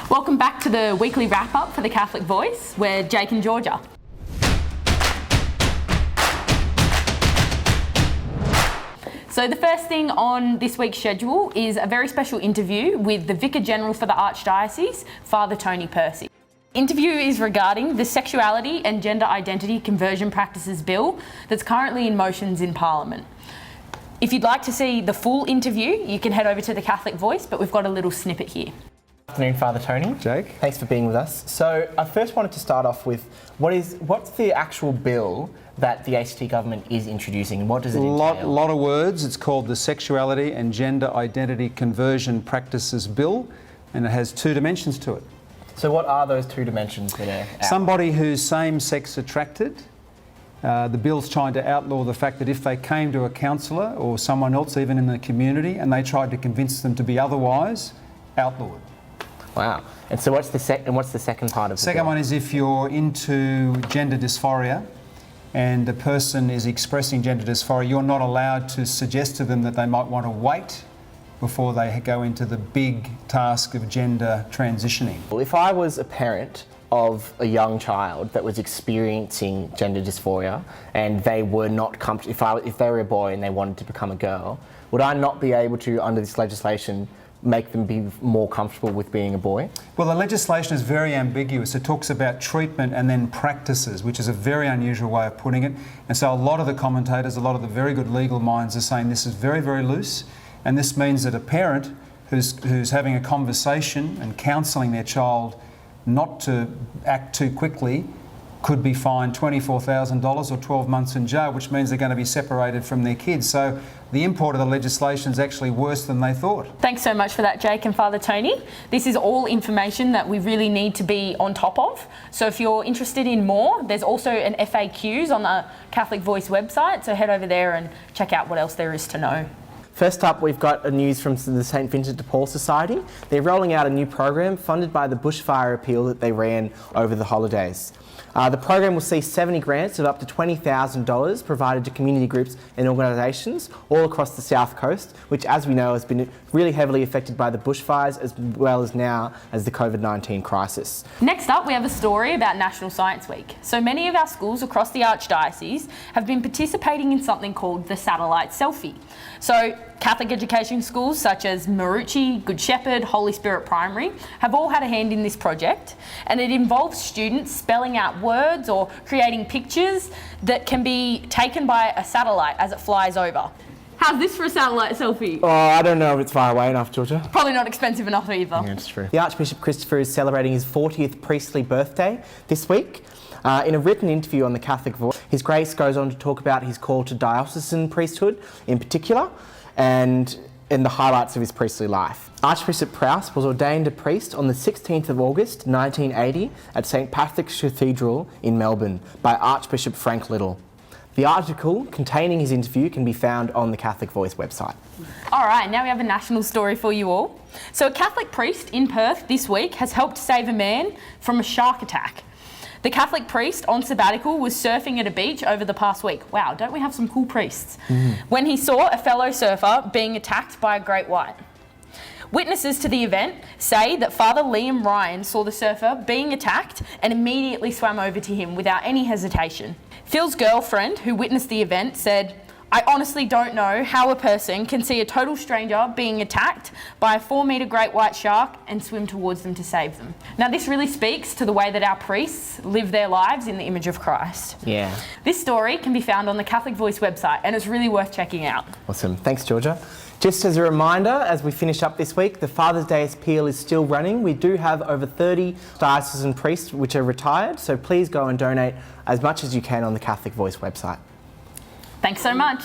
Welcome back to the weekly wrap-up for the Catholic Voice. We're Jake and Georgia. So the first thing on this week's schedule is a very special interview with the Vicar General for the Archdiocese, Father Tony Percy. Interview is regarding the Sexuality and Gender Identity Conversion Practices Bill that's currently in motions in Parliament. If you'd like to see the full interview, you can head over to the Catholic Voice, but we've got a little snippet here. Good afternoon, Father Tony. Jake. Thanks for being with us. So I first wanted to start off with what's the actual bill that the ACT government is introducing? What does it entail? Lot of words. It's called the Sexuality and Gender Identity Conversion Practices Bill, and it has two dimensions to it. So what are those two dimensions that are out? Somebody who's same-sex attracted. The bill's trying to outlaw the fact that if they came to a counsellor or someone else even in the community and they tried to convince them to be otherwise, outlawed. Wow. And so what's the second part of the Second bill? one is if you're into gender dysphoria and the person is expressing gender dysphoria, you're not allowed to suggest to them that they might want to wait before they go into the big task of gender transitioning. Well, if I was a parent of a young child that was experiencing gender dysphoria and they were not comfortable, if they were a boy and they wanted to become a girl, would I not be able to, under this legislation, make them be more comfortable with being a boy? Well, the legislation is very ambiguous. It talks about treatment and then practices, which is a very unusual way of putting it. And so a lot of the commentators, a lot of the very good legal minds are saying this is very, very loose. And this means that a parent who's having a conversation and counselling their child not to act too quickly could be fined $24,000 or 12 months in jail, which means they're going to be separated from their kids. So the import of the legislation is actually worse than they thought. Thanks so much for that, Jake and Father Tony. This is all information that we really need to be on top of. So if you're interested in more, there's also an FAQs on the Catholic Voice website. So head over there and check out what else there is to know. First up, we've got news from the St Vincent de Paul Society. They're rolling out a new program funded by the bushfire appeal that they ran over the holidays. The program will see 70 grants of up to $20,000 provided to community groups and organisations all across the South Coast, which, as we know, has been really heavily affected by the bushfires as well as now as the COVID-19 crisis. Next up, we have a story about National Science Week. So many of our schools across the Archdiocese have been participating in something called the Satellite Selfie. So Catholic education schools such as Marucci, Good Shepherd, Holy Spirit Primary have all had a hand in this project, and it involves students spelling out words or creating pictures that can be taken by a satellite as it flies over. How's this for a satellite selfie? Oh, I don't know if it's far away enough, Georgia. Probably not expensive enough either. Yeah, it's true. The Archbishop Christopher is celebrating his 40th priestly birthday this week. In a written interview on the Catholic Voice, His Grace goes on to talk about his call to diocesan priesthood in particular and the highlights of his priestly life. Archbishop Prowse was ordained a priest on the 16th of August 1980 at St Patrick's Cathedral in Melbourne by Archbishop Frank Little. The article containing his interview can be found on the Catholic Voice website. All right, now we have a national story for you all. So a Catholic priest in Perth this week has helped save a man from a shark attack. The Catholic priest on sabbatical was surfing at a beach over the past week. Wow, don't we have some cool priests? When he saw a fellow surfer being attacked by a great white. Witnesses to the event say that Father Liam Ryan saw the surfer being attacked and immediately swam over to him without any hesitation. Phil's girlfriend, who witnessed the event, said, "I honestly don't know how a person can see a total stranger being attacked by a 4-metre great white shark and swim towards them to save them." Now, this really speaks to the way that our priests live their lives in the image of Christ. Yeah. This story can be found on the Catholic Voice website, and it's really worth checking out. Awesome. Thanks, Georgia. Just as a reminder, as we finish up this week, the Father's Day appeal is still running. We do have over 30 diocesan priests which are retired, so please go and donate as much as you can on the Catholic Voice website. Thanks so much.